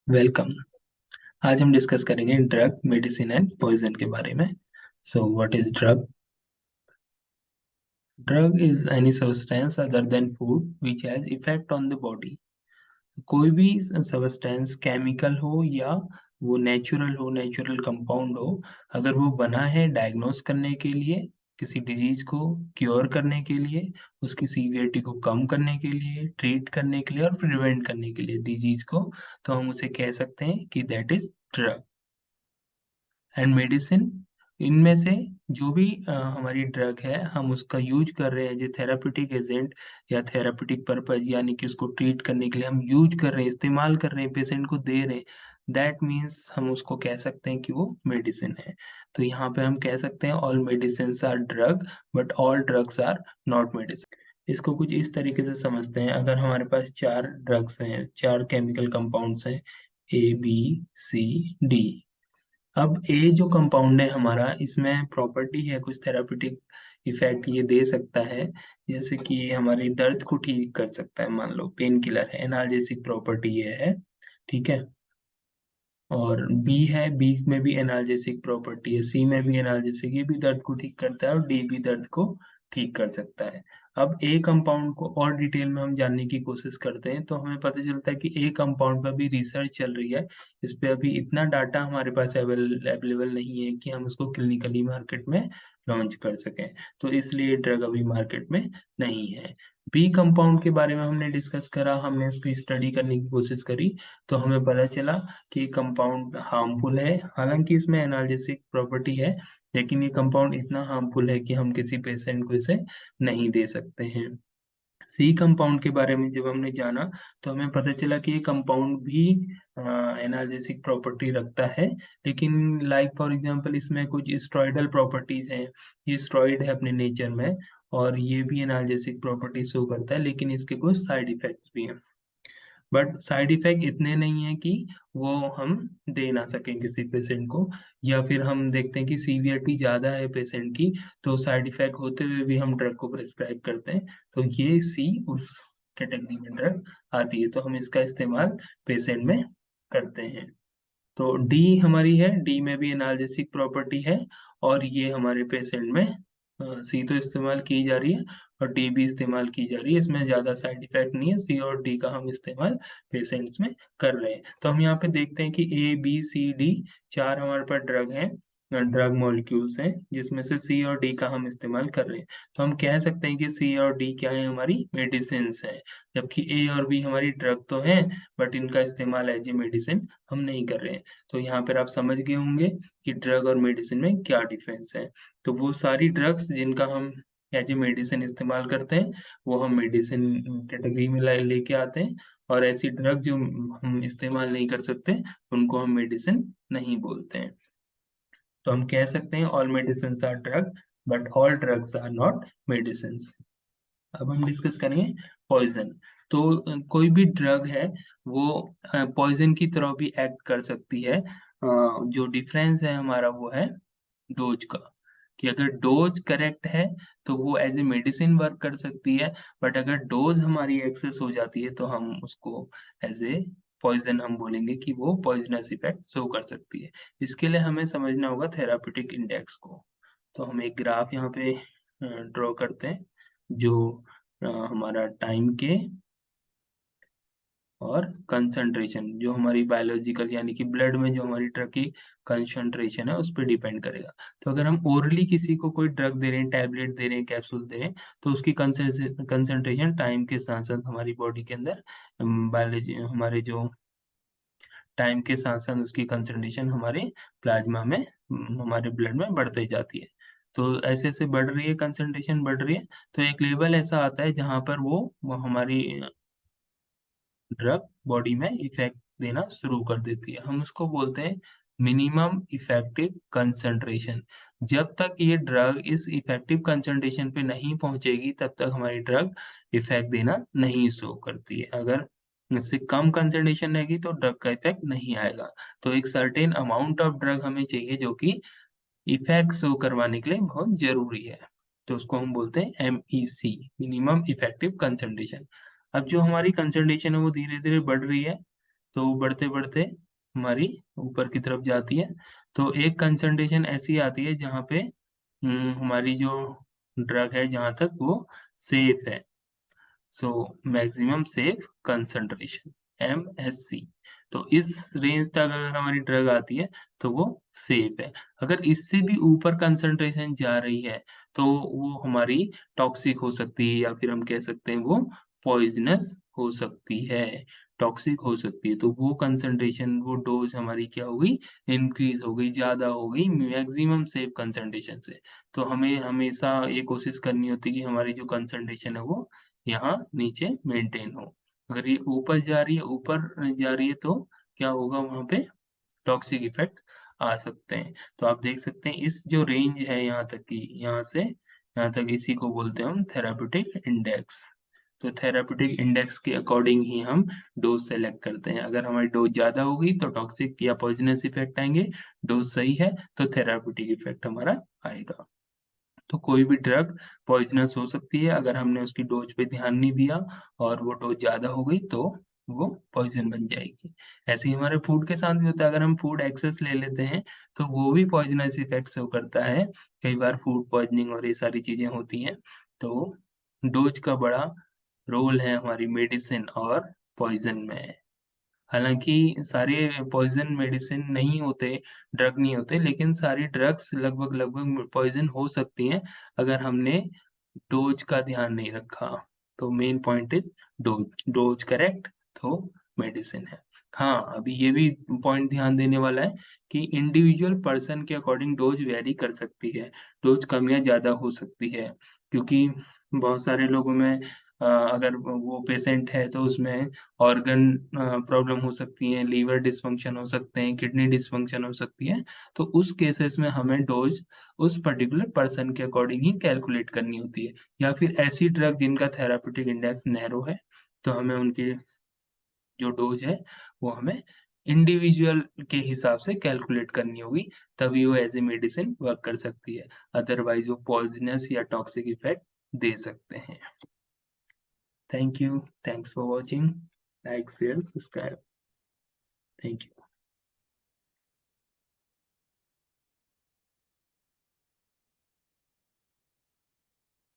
Welcome. आज हम discuss करेंगे ड्रग, मेडिसिन एंड पॉइजन के बारे में। So what is drug? Drug is any substance other than food which has effect on the body. कोई भी सब्सटेंस केमिकल हो या वो नेचुरल हो, नेचुरल कंपाउंड हो, अगर वो बना है डायग्नोस करने के लिए, किसी डिजीज को क्योर करने के लिए, उसकी सीवियरिटी को कम करने के लिए, ट्रीट करने के लिए और प्रिवेंट करने के लिए डिजीज को, तो हम उसे कह सकते हैं कि that is drug. And medicine, इनमें से जो भी हमारी ड्रग है हम उसका यूज कर रहे हैं जो थेरापेटिक एजेंट या थेरापेटिक पर्पज, यानी कि उसको ट्रीट करने के लिए हम यूज कर रहे हैं, इस्तेमाल कर रहे हैं, पेशेंट को दे रहे हैं, दैट मीन्स हम उसको कह सकते हैं कि वो मेडिसिन है। तो यहाँ पे हम कह सकते हैं all medicine are drug but all drugs are not medicine. इसको कुछ इस तरीके से समझते हैं, अगर हमारे पास चार ड्रग्स हैं, चार केमिकल कंपाउंड्स हैं, ABCD। अब ए जो कंपाउंड है हमारा, इसमें प्रॉपर्टी है कुछ थेरापेटिक इफेक्ट ये दे सकता है, जैसे कि हमारे दर्द को ठीक कर सकता है, मान लो पेन किलर है, एनाल्जेसिक प्रॉपर्टी ये है, ठीक है। और बी है, बी में भी एनाल्जेसिक प्रॉपर्टी है, सी में भी एनाल्जेसिक, ये भी दर्द को ठीक करता है, और डी भी दर्द को ठीक कर सकता है। अब ए कंपाउंड को और डिटेल में हम जानने की कोशिश करते हैं तो हमें पता चलता है कि ए कंपाउंड पर भी रिसर्च चल रही है। इस पे अभी इतना डाटा हमारे पास अवेलेबल नहीं है कि हम उसको क्लिनिकली मार्केट में लॉन्च कर सकें, तो इसलिए ड्रग अभी मार्केट में नहीं है। बी कंपाउंड के बारे में हमने डिस्कस करा, हमने उसकी स्टडी करने की कोशिश करी, तो हमें पता चला कि कंपाउंड हार्मफुल है। हालांकि इसमें एनाल्जेसिक प्रॉपर्टी है, लेकिन ये कंपाउंड इतना हार्मफुल है कि हम किसी पेशेंट को इसे नहीं दे सकते हैं। सी कंपाउंड के बारे में जब हमने जाना तो हमें पता चला कि ये कंपाउंड भी एनाल्जेसिक प्रॉपर्टी रखता है, लेकिन लाइक फॉर एग्जांपल इसमें कुछ स्टेरॉयडल प्रॉपर्टीज हैं, ये स्टेरॉइड है अपने नेचर में, और ये भी एनाल्जेसिक प्रॉपर्टी शो करता है, लेकिन इसके कुछ साइड इफेक्ट्स भी हैं। बट साइड इफेक्ट इतने नहीं है कि वो हम दे ना सकें किसी पेशेंट को, या फिर हम देखते हैं कि सीवियरिटी ज़्यादा है पेशेंट की, तो साइड इफेक्ट होते हुए भी हम ड्रग को प्रिस्क्राइब करते हैं, तो ये सी उस कैटेगरी में ड्रग आती है, तो हम इसका इस्तेमाल पेशेंट में करते हैं। तो डी हमारी है, डी में भी एनाल्जेसिक प्रॉपर्टी है, और ये हमारे पेशेंट में सी तो इस्तेमाल की जा रही है और डी भी इस्तेमाल की जा रही है, इसमें ज्यादा साइड इफेक्ट नहीं है, सी और डी का हम इस्तेमाल पेशेंट्स में कर रहे हैं। तो हम यहाँ पे देखते हैं कि A B C D चार हमारे पास ड्रग हैं, ड्रग मॉलिक्यूल्स हैं, जिसमें से सी और डी का हम इस्तेमाल कर रहे हैं। तो हम कह सकते हैं कि सी और डी क्या है, हमारी मेडिसिन है, जबकि ए और बी हमारी ड्रग तो हैं, बट इनका इस्तेमाल एज ए मेडिसिन हम नहीं कर रहे हैं। तो यहाँ पर आप समझ गए होंगे कि ड्रग और मेडिसिन में क्या डिफरेंस है। तो वो सारी ड्रग्स जिनका हम एज ए मेडिसिन इस्तेमाल करते हैं वो हम मेडिसिन कैटेगरी में लेके आते हैं, और ऐसी ड्रग जो हम इस्तेमाल नहीं कर सकते उनको हम मेडिसिन नहीं बोलते हैं। तो हम कह सकते हैं all medicine are drug but all drugs are not medicine. अब हम डिस्कस करेंगे पॉइजन। तो कोई भी ड्रग है वो पॉइजन की तरह भी एक्ट कर सकती है। जो डिफरेंस है हमारा वो है डोज का, कि अगर डोज करेक्ट है तो वो एज ए मेडिसिन वर्क कर सकती है, बट अगर डोज हमारी एक्सेस हो जाती है तो हम उसको एज ए पॉइजन हम बोलेंगे कि वो पॉइजनस इफेक्ट शो कर सकती है। इसके लिए हमें समझना होगा थेरापेटिक इंडेक्स को। तो हम एक ग्राफ यहाँ पे ड्रॉ करते हैं, जो हमारा टाइम के और कंसंट्रेशन, जो हमारी बायोलॉजिकल यानी कि ब्लड में जो हमारी ड्रग की कंसंट्रेशन है उस पर डिपेंड करेगा। तो अगर हम ओरली किसी को कोई ड्रग दे रहे हैं, टैबलेट दे रहे हैं, कैप्सूल दे रहे हैं, तो उसकी कंसंट्रेशन टाइम के साथ साथ हमारी बॉडी के अंदर बायोलॉजी, हमारे जो टाइम के साथ साथ उसकी कंसंट्रेशन हमारे प्लाज्मा में, हमारे ब्लड में बढ़ते जाती है। तो ऐसे ऐसे बढ़ रही है, कंसंट्रेशन बढ़ रही है, तो एक लेवल ऐसा आता है जहां पर वो हमारी ड्रग बॉडी में इफेक्ट देना शुरू कर देती है, हम उसको बोलते हैं मिनिमम इफेक्टिव कंसंट्रेशन। जब तक ये ड्रग इस इफेक्टिव कंसंट्रेशन पे नहीं पहुंचेगी तब तक हमारी ड्रग इफेक्ट देना नहीं शो करती है। अगर इससे कम कंसंट्रेशन रहेगी तो ड्रग का इफेक्ट नहीं आएगा। तो एक सर्टेन अमाउंट ऑफ ड्रग हमें चाहिए जो कि इफेक्ट शो करवाने के लिए बहुत जरूरी है, तो उसको हम बोलते हैं MEC, मिनिमम इफेक्टिव कंसंट्रेशन। अब जो हमारी कंसंट्रेशन है वो धीरे धीरे बढ़ रही है, तो बढ़ते-बढ़ते हमारी ऊपर की तरफ जाती है। तो एक कंसंट्रेशन ऐसी आती है जहाँ पे हमारी जो ड्रग है जहाँ तक वो सेफ है। So maximum safe concentration MSC। तो इस रेंज तक अगर हमारी ड्रग आती है तो वो सेफ है। अगर इससे भी ऊपर कंसंट्रेशन जा रही है तो वो हमारी टॉक्सिक हो सकती है या फिर हम कह सकते हैं वो पॉइज़नस हो सकती है, टॉक्सिक हो सकती है। तो वो कंसंट्रेशन वो डोज़ हमारी क्या हो गई इंक्रीज़ हो गई, ज़्यादा हो गई मैक्सिमम सेफ कंसंट्रेशन से। तो हमें हमेशा ये कोशिश करनी होती है कि हमारी जो कंसंट्रेशन है वो यहाँ नीचे मेंटेन हो। अगर ये ऊपर जा रही है तो क्या होगा वहाँ पे टॉक्सिक इफ़ेक्ट आ सकते हैं। तो आप देख सकते हैं इस जो रेंज है यहाँ तक की, यहाँ से यहाँ तक इसी को बोलते हैं हम थेराप्यूटिक इंडेक्स। तो थेराप्यूटिक इंडेक्स के अकॉर्डिंग ही हम डोज़ सेलेक्ट करते हैं। अगर हमारी डोज़ ज़्यादा होगी तो टॉक्सिक या पॉइज़नस इफ़ेक्ट आएँगे, डोज़ सही है तो थेराप्यूटिक इफ़ेक्ट हमारा आएगा। तो कोई भी ड्रग पॉइज़नस हो सकती है अगर हमने उसकी डोज़ पे ध्यान नहीं दिया और वो डोज़ ज़्यादा हो गई तो वो पॉइज़न बन जाएगी। ऐसे ही हमारे फूड के साथ भी होता है अगर हम फूड एक्सेस ले लेते हैं तो वो भी पॉइज़नस इफ़ेक्ट शो करता है। कई बार फूड पॉइज़निंग और ये सारी चीज़ें होती हैं। तो डोज़ का बड़ा रोल है हमारी मेडिसिन और पॉइज़न में। हालाँकि सारे पॉइज़न मेडिसिन नहीं होते, ड्रग नहीं होते, लेकिन सारी ड्रग्स लगभग पॉइज़न हो सकती हैं, अगर हमने डोज़ का ध्यान नहीं रखा। तो main point is dose, dose correct तो मेडिसिन है। हाँ, अभी ये भी पॉइंट ध्यान देने वाला है कि इंडिविजुअल पर्सन के अकॉर्डिंग डोज़ वेरी कर सकती है, डोज़ कम या ज़्यादा हो सकती है, क्योंकि बहुत सारे लोगों में अगर वो पेशेंट है तो उसमें ऑर्गन प्रॉब्लम हो सकती है, लीवर डिसफंक्शन हो सकते हैं, किडनी डिसफंक्शन हो सकती है, तो उस केसेस में हमें डोज़ उस पर्टिकुलर पर्सन के अकॉर्डिंग ही कैलकुलेट करनी होती है। या फिर ऐसी ड्रग जिनका थेराप्यूटिक इंडेक्स नैरो है, तो हमें उनकी जो डोज़ है, वो हमें इंडिविजुअल के हिसाब से कैलकुलेट करनी होगी, तभी वो एज़ ए मेडिसिन वर्क कर सकती है। अदरवाइज़ वो पॉइज़नस या टॉक्सिक इफ़ेक्ट दे सकते हैं। Thank you, thanks for watching, like, share, subscribe. Thank you.